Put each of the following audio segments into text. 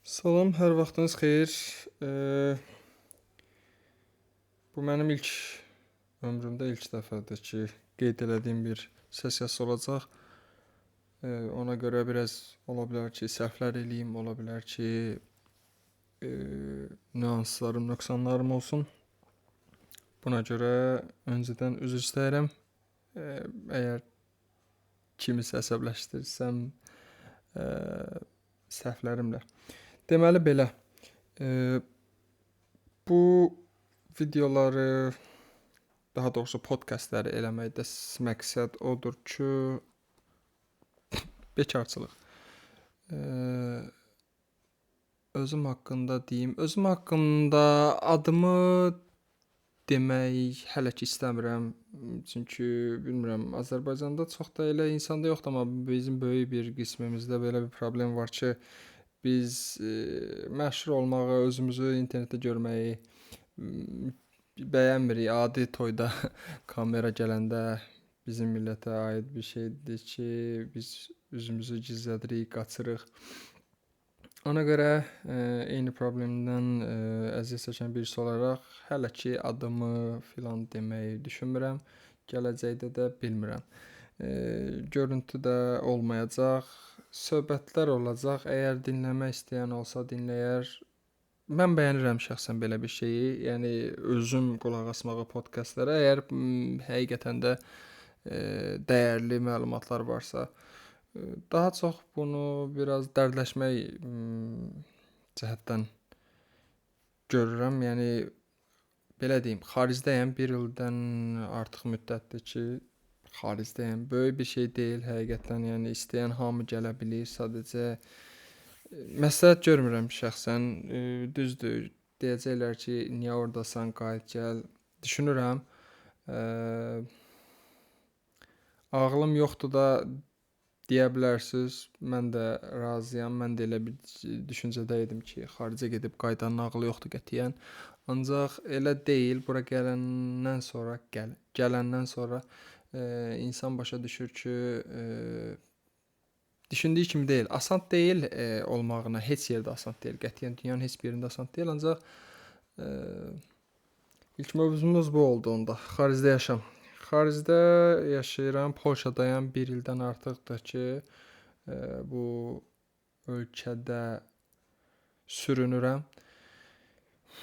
Salam, hər vaxtınız xeyir. Bu mənim ömrümdə ilk dəfədir ki, qeyd elədiyim bir sessiyası olacaq. Ona görə biraz ola bilər ki, səhvlər eləyim, ola bilər ki, nüanslarım, nöqsanlarım olsun. Buna görə öncədən üzr istəyirəm. Əgər kimisə əsəbləşdirsəm, səhvlərimlə. Deməli belə, bu videoları, daha doğrusu podkastları eləməkdə məqsəd odur ki, bekarçılıq. Özüm haqqında deyim. Özüm haqqında adımı demək hələ ki istəmirəm. Çünki bilmirəm, Azərbaycanda çox da elə insanda yoxdur, amma bizim böyük bir qismimizdə belə bir problem var ki, biz məşhur olmağı, özümüzü internetdə görməyi bəyənmirik. Adi toyda kamera gələndə bizim millətə aid bir şeydir ki, biz üzümüzü gizlədirik, qaçırıq. Ona görə eyni problemdən əziyyət çəkən birisi olaraq hələ ki adımı filan deməyi düşünmürəm. Gələcəkdə də bilmirəm. Görüntü də olmayacaq, söhbətlər olacaq. Əgər dinləmək istəyən olsa dinləyər. Mən bəyənirəm şəxsən belə bir şeyi. Yəni özüm qulaq asmağı podkastlara. Əgər həqiqətən də dəyərli məlumatlar varsa, daha çox bunu biraz dərdləşmək cəhətdən görürəm. Yəni belə deyim, xaricdəyəm, 1 ildən artıq müddətdir ki, xaricdəyəm. Böyük bir şey deyil həqiqətən. Yəni istəyən hamı gələ bilir. Sadəcə məsləhət görmürəm şəxsən. Düzdür, deyəcəklər ki, niyə ordasan, qayıt gəl. Düşünürəm. Ağlım yoxdur da deyə bilərsiniz. Mən də razıyam. Mən də elə bir düşüncədə idim ki, xaricə gedib qayıdanın ağlı yoxdur qətiyyən. Ancaq elə deyil. Bura gələndən sonra insan başa düşür ki, düşündüyü kimi deyil. Asan deyil olmağına, heç yerdə asan deyil. Qətiyyən dünyanın heç bir yerində asan deyil. Ancaq ilk mövzumuz bu oldu onda. Xaricdə yaşam. Xaricdə yaşayıram, Polşadayam. 1 ildən artıqdır ki, bu ölkədə sürünürəm.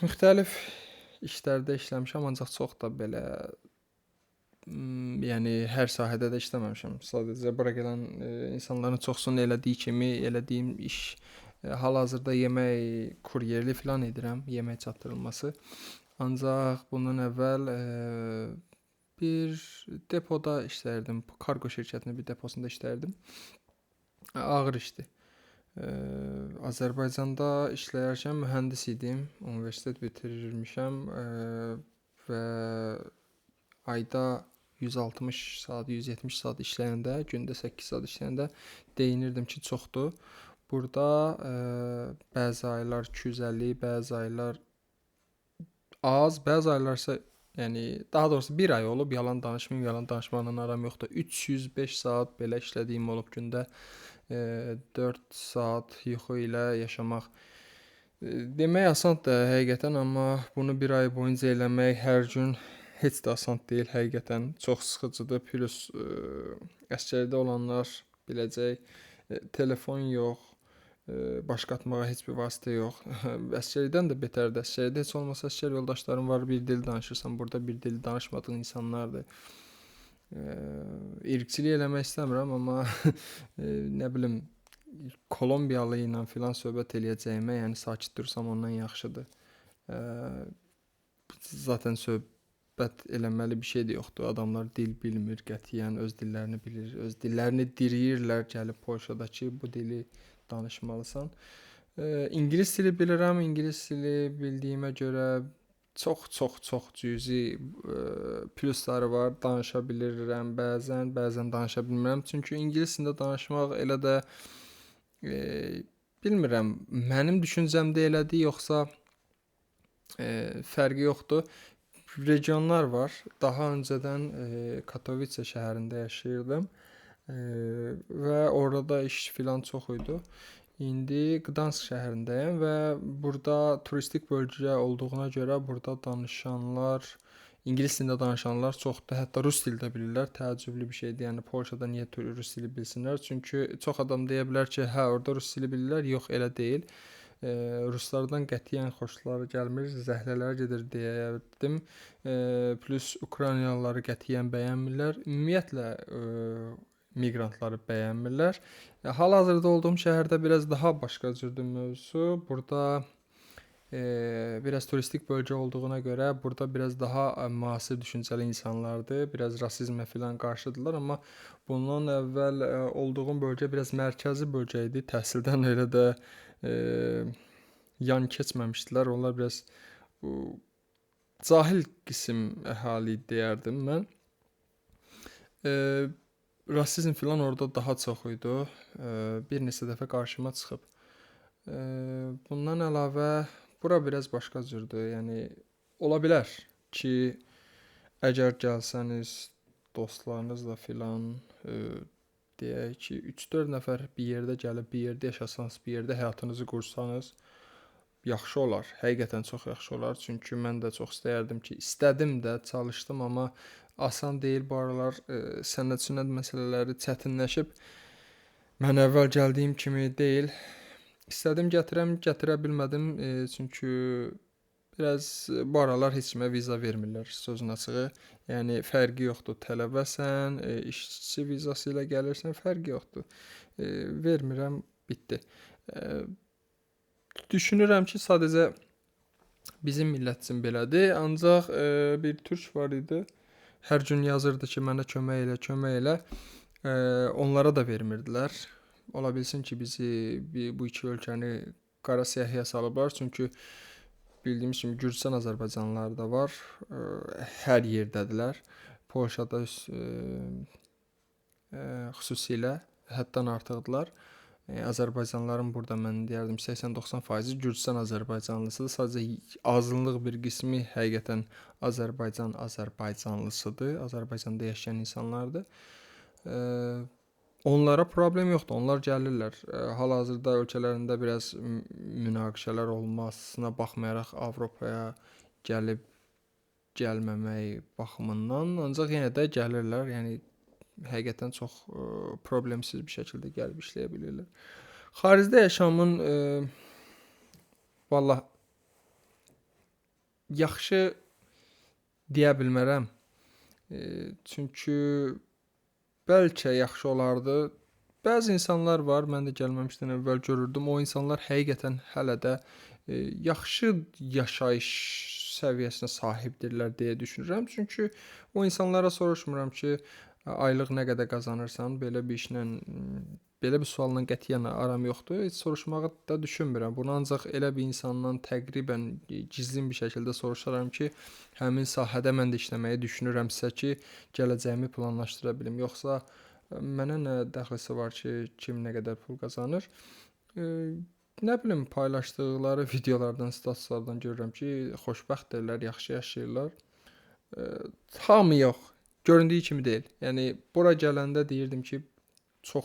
Müxtəlif işlərdə işləmişəm, ancaq çox da belə yəni hər sahədə də işləməmişəm. Sadəcə bura gələn insanların çoxsunun elədiyi kimi elədiyim iş hal-hazırda yemək kuryerli filan edirəm, yemək çatdırılması. Ancaq bundan əvvəl bir depoda işləyirdim. Kargo şirkətinin bir deposunda işləyirdim. Ağır işdir. Azərbaycanda işləyərkən mühəndis idim. Universitet bitirirmişəm və ayda 160 saat, 170 saat işləyəndə, gündə 8 saat işləyəndə deyinirdim ki, çoxdur. Burada bəzi aylar 250, bəzi aylar az, bəzi aylar isə yəni daha doğrusu bir ay olub, yalan danışmayım, yalan danışmaqla aram yoxdur. 305 saat belə işlədiyim olub gündə. 4 saat yuxu ilə yaşamaq demək asandır həqiqətən, amma bunu bir ay boyunca eləmək hər gün heç də asan deyil həqiqətən. Çox sıxıcıdır. Plus əsgərdə olanlar biləcək, telefon yox, baş qatmağa heç bir vasitə yox. Əsgərdən də betərdir. Əsgərdə heç olmasa əsgər yoldaşlarım var, bir dil danışırsan. Burada bir dil danışmadığın insanlardır. İrqçilik eləmək istəmirəm, amma nə bilim, Kolumbiyalı ilə filan söhbət eləyəcəyimə, yəni sakit dursam ondan yaxşıdır. Zaten söhbət eləməli bir şey də yoxdur. Adamlar dil bilmir, qətiyyən öz dillərini bilir, öz dillərini diriyirlər gəlib Polşadakı bu dili danışmalısan. İngilis dili bilirəm. İngilis dili bildiyimə görə çox cüzi plusları var. Danışa bilirəm bəzən danışa bilmirəm. Çünki ingilis dilində danışmaq elə də bilmirəm, mənim düşüncəmdə elədir, yoxsa fərqi yoxdur. Regionlar var. Daha öncədən Katowice şəhərində yaşayırdım və orada iş filan çox idi. İndi Qdansk şəhərindəyəm və burada turistik bölgə olduğuna görə burada danışanlar, ingilis dilində danışanlar çoxdur. Hətta rus dili də bilirlər. Təəccüblü bir şeydir. Yəni Polşada niyə rus dili bilsinlər? Çünki çox adam deyə bilər ki, hə, orada rus dili bilirlər. Yox, elə deyil. Ruslardan qətiyyən xoşları gəlmir, zəhlələri gedir deyərdim. Plus Ukraynalıları qətiyyən bəyənmirlər. Ümumiyyətlə miqrantları bəyənmirlər. Hal-hazırda olduğum şəhərdə biraz daha başqa cürdür mövzu. Burada biraz turistik bölgə olduğuna görə burada biraz daha müasir düşüncəli insanlardır. Biraz rasizmə filan qarşıdırlar, amma bundan əvvəl olduğum bölgə biraz mərkəzi bölgə idi. Təhsildən elə də yan keçməmişdilər. Onlar biraz cahil qism əhali deyərdim mən. Rasizm filan orada daha çox idi. Bir neçə dəfə qarşıma çıxıb. Bundan əlavə bura biraz başqa cürdür. Yəni ola bilər ki, əgər gəlsəniz dostlarınızla filan deyək ki, 3-4 nəfər bir yerdə gəlib, bir yerdə yaşasanız, bir yerdə həyatınızı qursanız yaxşı olar. Həqiqətən çox yaxşı olar. Çünki mən də çox istəyərdim ki, istədim də, çalışdım, amma asan deyil bu aralar sənəd-sünəd məsələləri çətinləşib. Mən əvvəl gəldiyim kimi deyil. İstədim gətirəm, gətirə bilmədim. Çünki biraz bu aralar heç kimə viza vermirlər, sözün açığı. Yəni fərqi yoxdur. Tələbəsən, işçi vizası ilə gəlirsən, fərqi yoxdur. Vermirəm, bitdi. Düşünürəm ki, sadəcə bizim millət üçün belədir. Ancaq bir türk var idi. Hər gün yazırdı ki, mənə kömək elə, kömək elə. Onlara da vermirdilər. Ola bilsin ki, bizi bu iki ölkəni qara siyahıya salıblar. Çünki bildiyimiz kimi Gürcüstan azərbaycanlıları da var. Hər yerdədirlər. Polşada xüsusilə həddən artıqdılar. Azərbaycanlıların burada mən deyərdim 80-90% Gürcüstan azərbaycanlısıdır. Sadəcə azınlıq bir qismi həqiqətən azərbaycanlısıdır. Azərbaycanda yaşayan insanlardır. Onlara problem yoxdur. Onlar gəlirlər. Hal-hazırda ölkələrində biraz münaqişələr olmasına baxmayaraq Avropaya gəlib gəlməmək baxımından, ancaq yenə də gəlirlər. Yəni həqiqətən çox problemsiz bir şəkildə gəlib işləyə bilirlər. Xaricdə yaşamın vallah yaxşı deyə bilmərəm. Çünki bəlkə yaxşı olardı. Bəzi insanlar var, mən də gəlməmişdən əvvəl görürdüm. O insanlar həqiqətən hələ də yaxşı yaşayış səviyyəsinə sahibdirlər deyə düşünürəm. Çünki o insanlara soruşmuram ki, aylıq nə qədər qazanırsan, belə bir işlə, belə bir sualla qətiyyən aram yoxdur. Heç soruşmağı da düşünmürəm. Bunu ancaq elə bir insandan təqribən gizlin bir şəkildə soruşaram ki, həmin sahədə mən də işləməyi düşünürəmsə ki, gələcəyimi planlaşdıra bilim. Yoxsa mənə nə dəxlisi var ki, kim nə qədər pul qazanır? Nə bilim, paylaşdıqları videolardan, statuslardan görürəm ki, xoşbəxtdirlər, yaxşı yaşayırlar. Hamı yox. Göründüyü kimi deyil. Yəni bura gələndə deyirdim ki, çox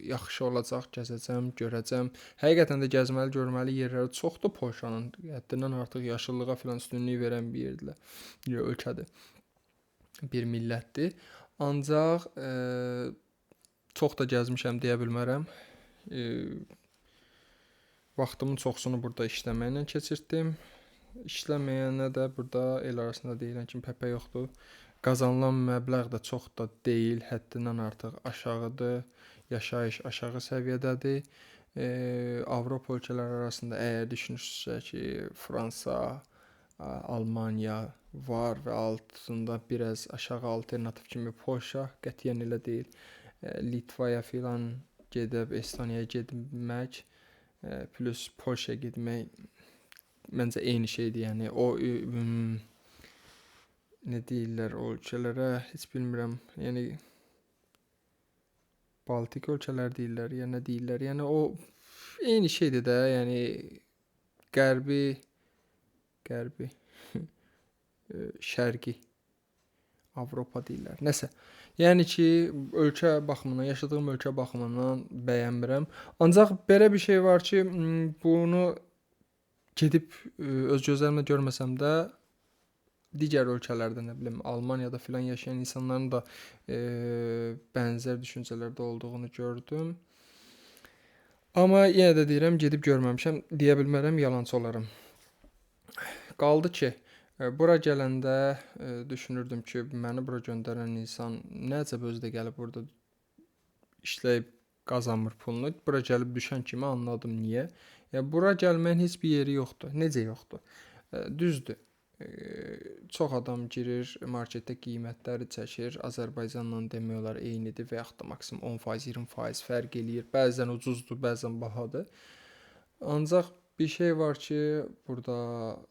yaxşı olacaq, gəzəcəm, görəcəm. Həqiqətən də gəzməli, görməli yerləri çoxdur Polşanın. Həddindən artıq yaşıllığa filan üstünlük verən bir yerdir, ölkədir. Bir millətdir. Ancaq çox da gəzmişəm deyə bilmərəm. Vaxtımın çoxsunu burada işləməklə keçirtdim. İşləməyənə də burada el arasında deyilən kimi pəpə yoxdur. Qazanılan məbləğ də çox da deyil, həddindən artıq aşağıdır. Yaşayış aşağı səviyyədədir. Avropa ölkələri arasında əgər düşünürsə ki, Fransa, Almaniya var və altında biraz aşağı alternativ kimi Polşa, qətiyyən elə deyil. Litvaya filan gedib, Estoniyaya getmək plus Polşaya getmək məncə eyni şeydir. Yəni o nə deyirlər o ölkələrə, heç bilmirəm. Yəni Baltik ölkələr deyirlər, ya nə deyirlər. Yəni o eyni şeydir də. Yəni qərbi şərqi Avropa deyirlər. Nəsə. Yəni ki, ölkə baxımından, yaşadığım ölkə baxımından bəyənmirəm. Ancaq belə bir şey var ki, bunu gedib öz gözlərimlə görməsəm də digər ölkələrdə, nə bilim, Almaniyada filan yaşayan insanların da bənzər düşüncələrdə olduğunu gördüm. Amma yenə də deyirəm, gedib görməmişəm. Deyə bilmərəm, yalançı olaram. Qaldı ki, bura gələndə düşünürdüm ki, məni bura göndərən insan nə əcəb özü də gəlib burada işləyib qazanmır pulunu. Bura gəlib düşən kimi anladım niyə. Ya bura gəlməyin heç bir yeri yoxdur. Necə yoxdur? Düzdür. Çox adam girir, marketdə qiymətləri çəkir. Azərbaycanla demək olar eynidir və yaxud da maksimum 10%, 20% fərq eləyir. Bəzən ucuzdur, bəzən bahadır. Ancaq bir şey var ki, burada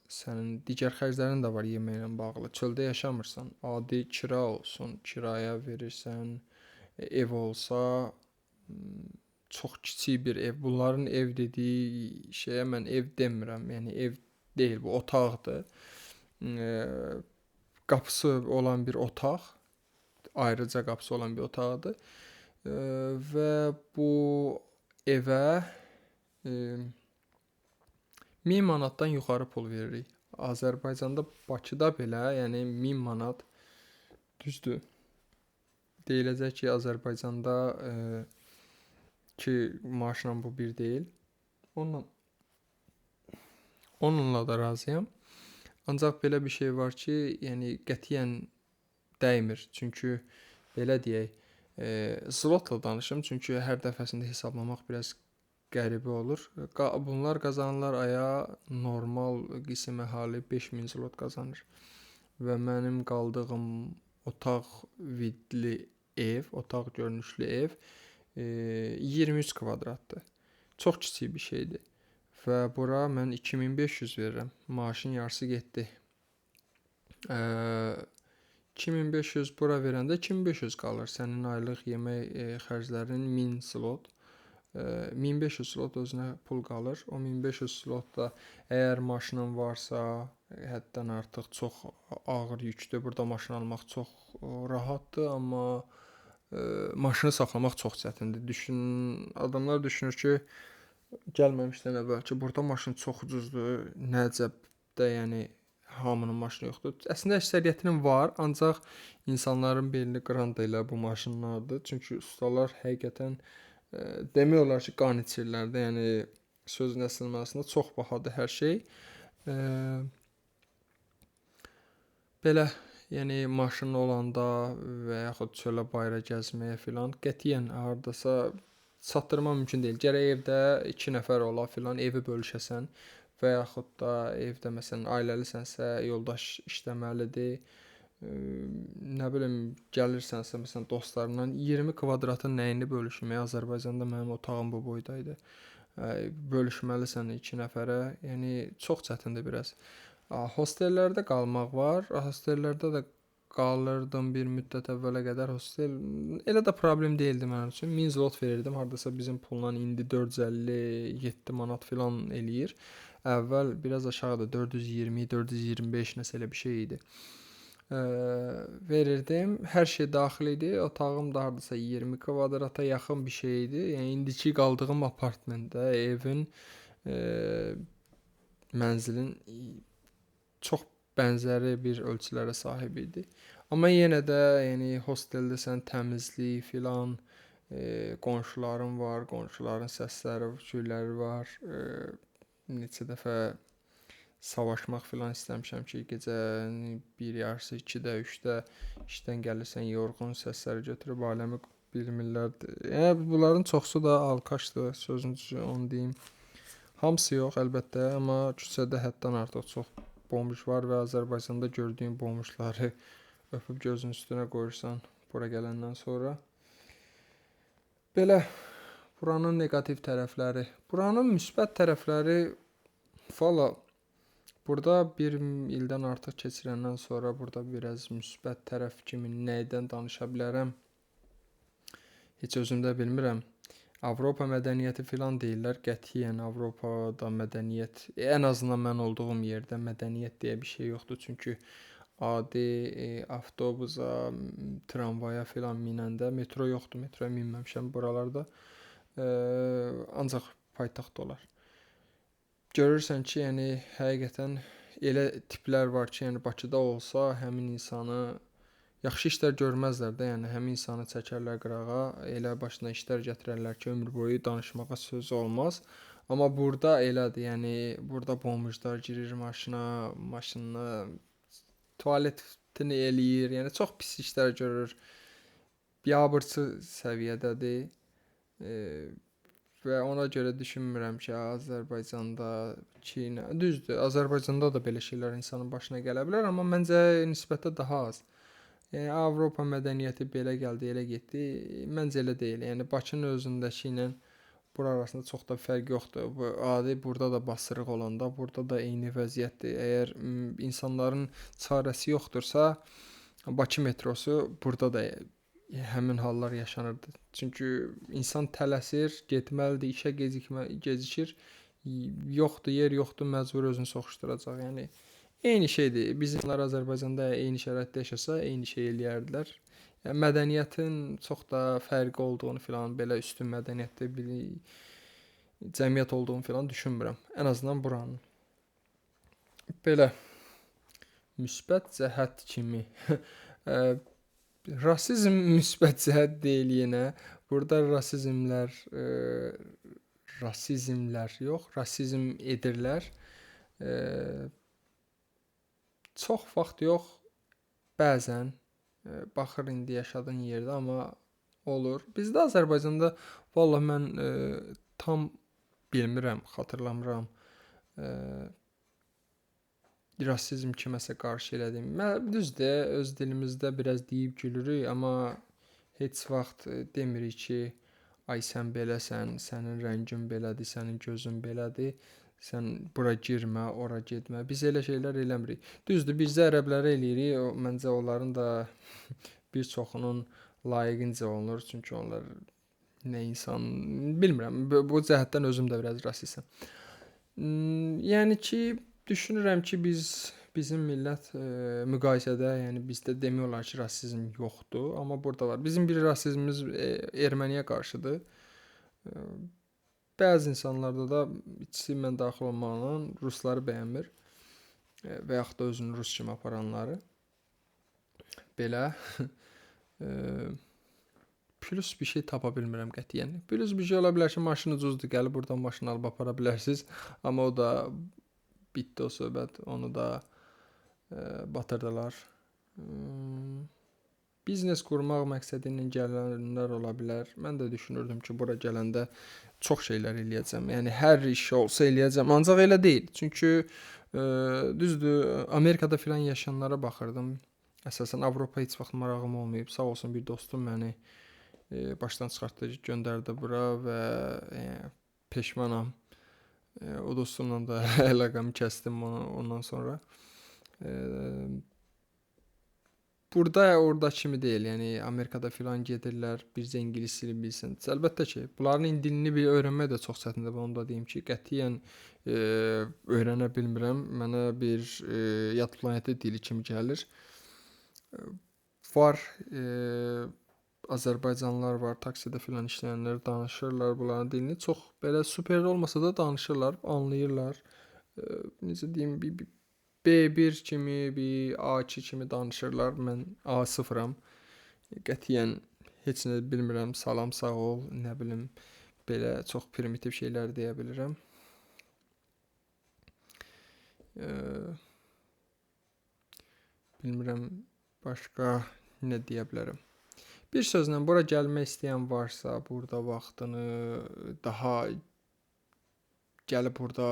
sənin digər xərclərin də var yeməklə bağlı. Çöldə yaşamırsan. Adi kira olsun, kiraya verirsən. Ev olsa çox kiçik bir ev. Bunların ev dediyi şeyə mən ev demirəm. Yəni ev deyil, bu otaqdır. Qapısı olan bir otaq, ayrıca qapısı olan bir otaqdır. Və bu evə 1000 manatdan yuxarı pul veririk. Azərbaycanda, Bakıda belə, yəni 1000 manat düzdür. Deyiləcək ki, Azərbaycanda ki maaşla bu bir deyil. Onunla da razıyam. Ancaq belə bir şey var ki, yəni qətiyyən dəymir. Çünki belə deyək, zlotla danışım, çünki hər dəfəsində hesablamaq biraz qəribə olur. Bunlar qazanırlar aya, normal qism əhali 5000 zlot qazanır. Və mənim qaldığım otaq vidli ev, otaq görünüşlü ev 23 kvadratdır. Çox kiçik bir şeydir. Və bura mən 2500 verirəm. Maaşın yarısı getdi. 2500 bura verəndə 2500 qalır. Sənin aylıq yemək xərclərin 1000 zlot. 1500 zlot özünə pul qalır. O 1500 zlot da əgər maşının varsa, həddən artıq çox ağır yükdür. Burada maşın almaq çox rahatdır, amma maşını saxlamaq çox çətindir. Adamlar düşünür ki, gəlməmişdən əvvəl ki, burada maşın çox ucuzdur, Nəcəbdə, yəni hamının maşını yoxdur. Əslində əksəriyyətinin var, ancaq insanların belini qıran da elə bu maşınlardır. Çünki ustalar həqiqətən demək olar ki, qan içirlər də, yəni sözün əsl mənasında çox bahadır hər şey. Belə, yəni maşın olanda və yaxud çölə bayıra gəzməyə filan qətiyyən hardasa çatdırmaq mümkün deyil. Gərək evdə 2 nəfər ola filan, evi bölüşəsən və yaxud da evdə məsələn ailəlisənsə, yoldaş işləməlidir. Nə bilim, gəlirsənsə məsələn dostlarla 20 kvadratın nəyini bölüşmək? Azərbaycanda mənim otağım bu boydaydı. Bölüşməlisən 2 nəfərə. Yəni çox çətindir biraz. Hostellərdə qalmaq var. Hostellərdə də qalırdım bir müddət əvvələ qədər. Hostel elə də problem deyildi mənim üçün. 1000 zlot verirdim. Hardasa bizim pulla indi 457 manat filan eləyir. Əvvəl biraz aşağıda 420, 425 nəsə elə bir şey idi. Verirdim. Hər şey daxil idi. Otağım da hardasa 20 kvadrata yaxın bir şey idi. Yəni indiki qaldığım apartmentdə, evin, mənzilin çox bənzəri bir ölçülərə sahib idi. Amma yenə də, yəni hosteldəsən, təmizlik filan, qonşuların var, qonşuların səsləri, küyləri var. Neçə dəfə savaşmaq filan istəmişəm ki, gecəni 1 yarısı 2-də, 3-də işdən gəlirsən, yorğun, səsləri götürüb aləmi bilmirlər. Yəni bunların çoxusu da alkaşdır, sözün düzü onu deyim. Hamısı yox əlbəttə, amma küçədə həddən artıq çox bombuş var və Azərbaycanda gördüyün bombuşları öpüb gözün üstünə qoyursan bura gələndən sonra. Belə buranın neqativ tərəfləri. Buranın müsbət tərəfləri valla burada bir ildən artıq keçirəndən sonra burada biraz müsbət tərəf kimi nədən danışa bilərəm? Heç özüm də bilmirəm. Avropa mədəniyyəti filan deyirlər. Qətiyyən Avropada mədəniyyət, ən azından mən olduğum yerdə mədəniyyət deyə bir şey yoxdur. Çünki adi avtobusa, tramvaya filan minəndə metro yoxdur, metroya minməmişəm buralarda. Ancaq paytaxt olar. Görürsən ki, yəni həqiqətən elə tiplər var ki, yəni Bakıda olsa həmin insanı yaxşı işlər görməzlər də, yəni həmin insanı çəkərlər qırağa, elə başına işlər gətirərlər ki, ömür boyu danışmağa söz olmaz. Amma burada elədir, yəni burada bomujlar girir maşınına, tualetini eləyir, yəni çox pis işlər görür. Biabırçı səviyyədədir. Və ona görə düşünmürəm ki, Azərbaycanda Çin, düzdür, Azərbaycanda da belə şeylər insanın başına gələ bilər, amma məncə nisbətən daha az. Yəni Avropa mədəniyyəti belə gəldi, elə getdi. Məncə elə deyil. Yəni Bakının özündəki ilə bura arasında çox da fərq yoxdur. Bu adi burada da basırıq olanda, burada da eyni vəziyyətdir. Əgər insanların çarəsi yoxdursa, Bakı metrosu burada da həmin hallar yaşanırdı. Çünki insan tələsir, getməlidir, işə gecikir. Yoxdur, yer yoxdur, məcbur özünü soxuşduracaq. Yəni eyni şeydir. Bizimlər Azərbaycanda eyni şəraitdə yaşasa, eyni şey eləyərdilər. Yəni mədəniyyətin çox da fərqi olduğunu filan, belə üstün mədəniyyətdə bir cəmiyyət olduğunu filan düşünmürəm. Ən azından buranın. Belə müsbət cəhət kimi rasizm müsbət cəhət deyil yenə. Burada rasizmlər yox, rasizm edirlər. Çox vaxt yox, bəzən baxır indi yaşadığın yerdə, amma olur. Bizdə Azərbaycanda vallahi mən tam bilmirəm, xatırlamıram. Rasizm kiməsə qarşı elədim. Düzdür, öz dilimizdə biraz deyib gülürük, amma heç vaxt demirik ki, ay sən beləsən, sənin rəngin belədir, sənin gözün belədir, sən bura girmə, ora getmə. Biz elə şeylər eləmirik. Düzdür, biz də ərəblərə eləyirik. Məncə onların da bir çoxunun layiqincə olunur, çünki onlar nə insan, bilmirəm. Bu cəhətdən özüm də biraz rasistəm. Yəni ki, düşünürəm ki, bizim millət müqayisədə, yəni bizdə demək olar ki, rasizm yoxdur, amma burada var. Bizim bir rasizmimiz erməniyə qarşıdır. Bəzi insanlarda da içi mən daxil olmaqla rusları bəyənmir və yaxud da özünü rus kimi aparanları. Belə plus bir şey tapa bilmirəm qətiyyən. Plus bir şey ola bilər ki, maşın ucuzdur, gəlib buradan maşın alıb apara bilərsiniz, amma o da bitdi o söhbət, onu da batırdılar. Biznes qurmaq məqsədi ilə gələnlər ola bilər. Mən də düşünürdüm ki, bura gələndə çox şeylər eləyəcəm. Yəni hər iş olsa eləyəcəm, ancaq elə deyil. Çünki düzdür, Amerikada filan yaşayanlara baxırdım. Əsasən Avropa heç vaxt marağım olmayıb. Sağ olsun bir dostum məni başdan çıxartdı, göndərdi bura və peşmanam. O dostumla da əlaqəmi kəsdim ondan sonra. Burada orada kimi deyil, yəni Amerikada filan gedirlər, bircə ingilis dili bilsin. Əlbəttə ki, bunların dilini bir öyrənmək də çox çətindir. Onu da deyim ki, qətiyyən öyrənə bilmirəm. Mənə bir yad planeti dili kimi gəlir. Var Azərbaycanlılar var, taksidə filan işləyənlər danışırlar bunların dilini. Çox belə super olmasa da danışırlar, anlayırlar. Necə deyim, bir B1 kimi, bir A2 kimi danışırlar. Mən A0-am. Qətiyyən heç nə bilmirəm. Salam, sağ ol, nə bilim, belə çox primitiv şeylər deyə bilirəm. Bilmirəm başqa nə deyə bilərəm. Bir sözlə, bura gəlmək istəyən varsa, burada vaxtını daha gəlib burada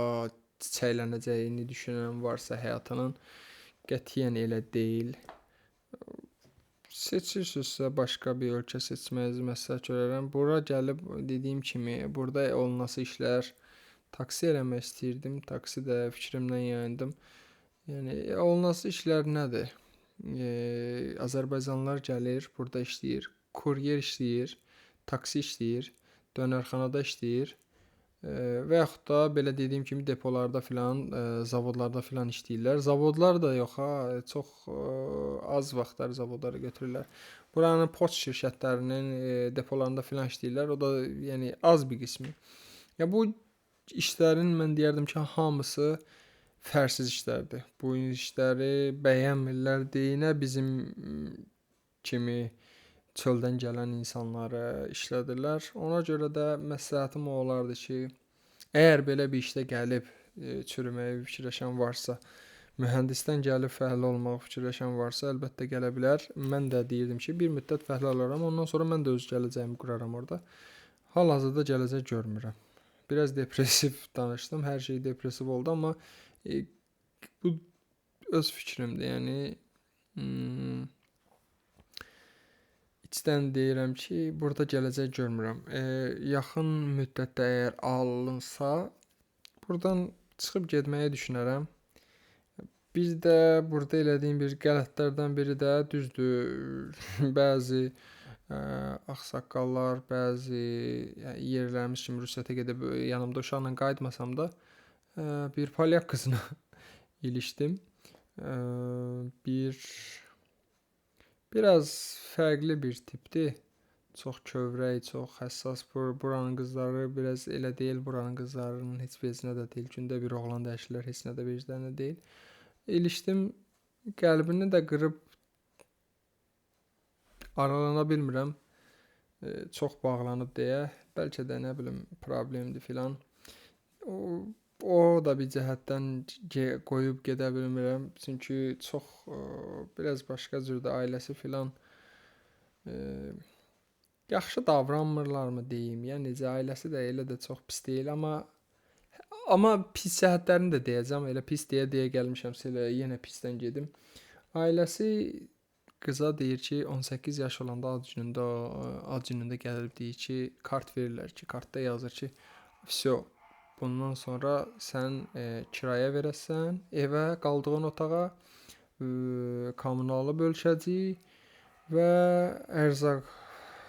çiçəklənəcəyini düşünən varsa həyatının, qətiyyən elə deyil. Seçirsinizsə başqa bir ölkə seçməyizi məsləhət görərəm. Bura gəlib dediyim kimi, burada olunası işlər, taksi eləmək istəyirdim. Taksi də fikrimdən yayındım. Yəni olunası işlər nədir? Azərbaycanlılar gəlir, burada işləyir, kuryer işləyir, taksi işləyir, dönərxanada işləyir, Və yaxud da belə dediyim kimi depolarda filan, zavodlarda filan işləyirlər. Zavodlar da yox ha, çox az vaxtlar zavodlara götürürlər. Buranın poçt şirkətlərinin depolarında filan işləyirlər. O da yəni az bir qismi. Ya bu işlərin mən deyərdim ki, hamısı fərsiz işlərdir. Bu işləri bəyənmirlər deyinə bizim kimi çöldən gələn insanları işlədirlər. Ona görə də məsləhətim o olardı ki, əgər belə bir işdə gəlib çürüməyi fikirləşən varsa, mühəndisdən gəlib fəhlə olmağı fikirləşən varsa, əlbəttə gələ bilər. Mən də deyirdim ki, bir müddət fəhlə olaram, ondan sonra mən də öz gələcəyimi quraram orada. Hal-hazırda gələcək görmürəm. Biraz depressiv danışdım, hər şey depressiv oldu, amma bu öz fikrimdir. Yəni içdən deyirəm ki, burada gələcək görmürəm. Yaxın müddətdə əgər alınsa, buradan çıxıb getməyi düşünərəm. Bir də burada elədiyim bir qələtlərdən biri də düzdür, bəzi ağsaqqallar, bəzi yerlərimiz kimi Rusiyyətə gedib yanımda uşaqla qayıtmasam da bir polyak qızına ilişdim. Biraz fərqli bir tipdir. Çox kövrək, çox həssas. Buranın qızları biraz elə deyil. Buranın qızlarının heç vecinə də deyil. Gündə bir oğlan dəyişirlər, heç nə də vecinə deyil. İlişdim, qəlbini də qırıb aralana bilmirəm. Çox bağlanıb deyə. Bəlkə də nə bilim problemdir filan. O da bir cəhətdən qoyub gedə bilmirəm. Çünki çox biraz başqa cürdə ailəsi filan yaxşı davranmırlarmı deyim. Yəni necə ailəsi də elə də çox pis deyil, amma pis cəhətlərini də deyəcəm. Elə pis deyə gəlmişəmsə elə yenə pisdən gedim. Ailəsi qıza deyir ki, 18 yaş olanda ad günündə gəlib deyir ki, kart verirlər ki, kartda yazır ki, "Vsyo, bundan sonra sən kirayə verəsən, evə, qaldığın otağa kommunalı bölüşəcək və ərzaq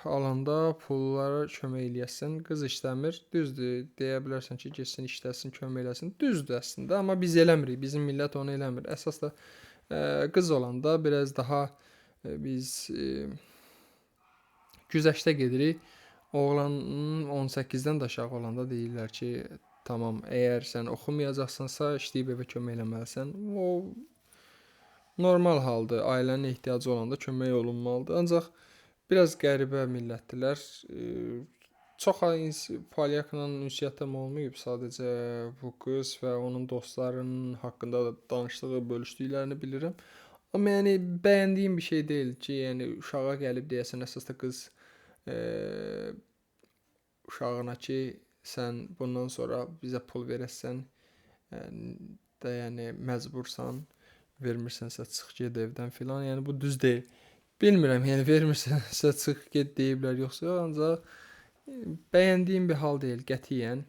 alanda pullara kömək eləyəsən." Qız işləmir. Düzdür, deyə bilərsən ki, getsin işləsin, kömək eləsin. Düzdür əslində, amma biz eləmirik. Bizim millət onu eləmir. Əsas da qız olanda biraz daha biz güzəştə gedirik. Oğlanın 18-dən də aşağı olanda deyirlər ki, tamam, əgər sən oxumayacaqsansa, işləyib evə kömək eləməlisən. O normal haldır. Ailənin ehtiyacı olanda kömək olunmalıdır. Ancaq biraz qəribə millətdilər. Çox polyakla ünsiyyətim olmayıb. Sadəcə bu qız və onun dostlarının haqqında danışdığı, bölüşdüklərini bilirəm. Amma yəni bəyəndiyim bir şey deyil ki, yəni uşağa gəlib deyəsən, əsas da qız uşağına ki, sən bundan sonra bizə pul verəsən də yəni məcbursan, vermirsənsə çıx get evdən filan. Yəni bu düz deyil. Bilmirəm, yəni vermirsənsə çıx get deyiblər yoxsa, ancaq bəyəndiyim bir hal deyil qətiyyən.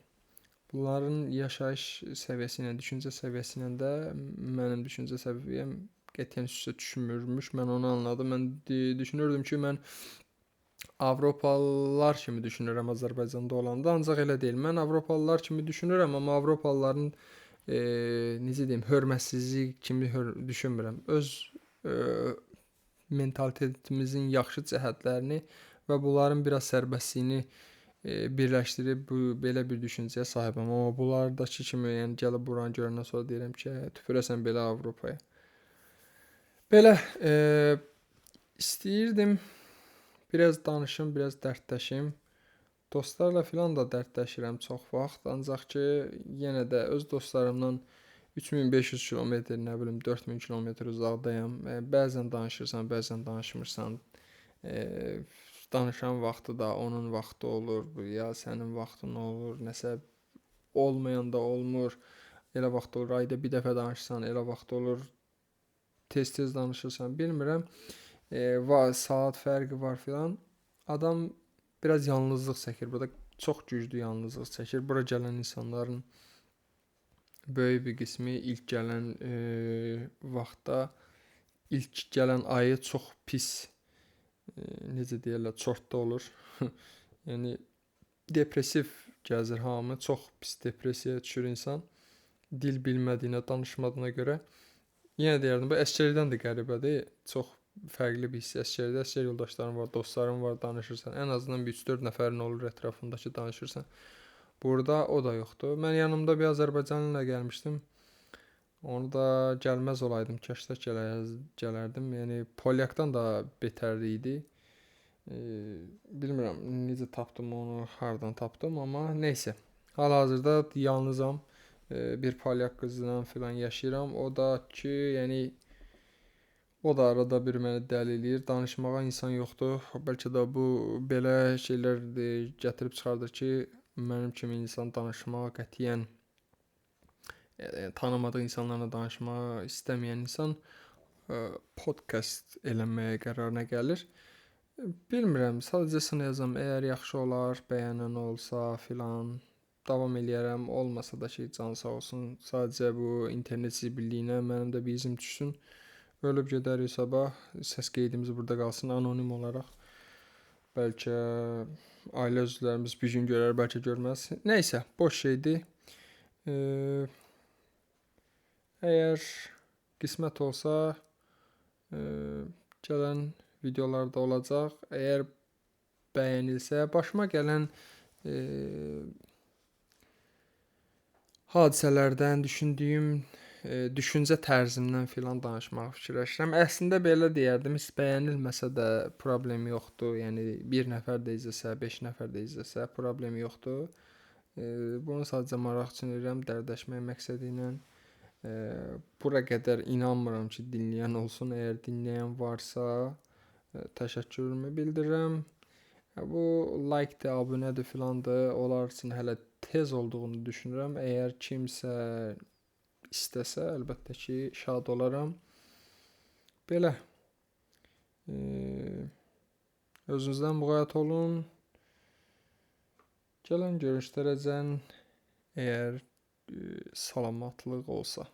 Bunların yaşayış səviyyəsi ilə, düşüncə səviyyəsi ilə də mənim düşüncə səviyyəm qətiyyən üstə düşmürmüş. Mən onu anladım. Mən düşünürdüm ki, mən Avropalılar kimi düşünürəm Azərbaycanda olanda, ancaq elə deyil. Mən Avropalılar kimi düşünürəm, amma Avropalıların necə deyim, hörmətsizlik kimi düşünmürəm. Öz mentalitetimizin yaxşı cəhətlərini və bunların biraz sərbəstliyini birləşdirib belə bir düşüncəyə sahibəm. Amma bunlardakı kimi, yəni gəlib buranı görəndən sonra deyirəm ki, tüpürəsən belə Avropaya. Belə istəyirdim biraz danışım, biraz dərdləşim. Dostlarla filan da dərdləşirəm çox vaxt, ancaq ki, yenə də öz dostlarımdan 3500 kilometr, nə bilim 4000 kilometr uzaqdayam. Bəzən danışırsan, bəzən danışmırsan. Danışan vaxtı da onun vaxtı olur, ya sənin vaxtın olur, nəsə olmayanda olmur. Elə vaxt olur, ayda bir dəfə danışsan, elə vaxt olur, tez-tez danışırsan, bilmirəm. Saat fərqi var filan. Adam biraz yalnızlıq çəkir. Burada çox güclü yalnızlıq çəkir. Bura gələn insanların böyük bir qismi ilk gələn vaxtda, ilk gələn ayı çox pis, necə deyirlər, çortda olur. Yəni depressiv gəzir hamı. Çox pis depressiyaya düşür insan. Dil bilmədiyinə, danışmadığına görə. Yenə deyərdim, bu əsgərlikdən də qəribədir. Çox fərqli bir hiss əsgərlikdə. Əsgər yoldaşların var, dostların var, danışırsan. Ən azından bir 3-4 nəfərin olur ətrafındakı danışırsan. Burada o da yoxdur. Mən yanımda bir Azərbaycanlıla gəlmişdim. Onu da gəlməz olaydım, kəşdə gələrdim. Yəni Polyakdan da betər idi. Bilmirəm necə tapdım onu, hardan tapdım, amma nəysə. Hal-hazırda yalnızam. Bir Polyak qızla filan yaşayıram. O da ki, yəni o da arada bir məni dəli eləyir. Danışmağa insan yoxdur. Bəlkə də bu belə şeylər gətirib çıxardır ki, mənim kimi insan danışmağa qətiyyən tanımadığı insanlarla danışmağı istəməyən insan podkast eləməyə qərarına gəlir. Bilmirəm, sadəcə sınayacağam. Əgər yaxşı olar, bəyənən olsa filan davam eləyərəm. Olmasa da ki, can sağ olsun. Sadəcə bu internet zibilliyinə mənim də bir izim düşsün. Ölüb gedərik sabah. Səs qeydimiz burada qalsın anonim olaraq. Bəlkə ailə üzvlərimiz bir gün görər, bəlkə görməz. Nəysə, boş şeydir. Əgər qismət olsa gələn videolarda olacaq. Əgər bəyənilsə, başıma gələn hadisələrdən, düşündüyüm düşüncə tərzimdən filan danışmağı fikirləşirəm. Əslində belə deyərdim, heç bəyənilməsə də problem yoxdur. Yəni 1 nəfər də izləsə, 5 nəfər də izləsə problem yoxdur. Bunu sadəcə maraq üçün edirəm, dərdləşmək məqsədi ilə. Bura qədər inanmıram ki, dinləyən olsun. Əgər dinləyən varsa, təşəkkürümü bildirirəm. Bu like-dir, abunədir filandır. Onlar üçün hələ tez olduğunu düşünürəm. Əgər kimsə istəsə, əlbəttə ki, şad olaram. Belə. Özünüzdən müğayət olun. Gələn görüşlərəcən əgər salamatlıq olsa.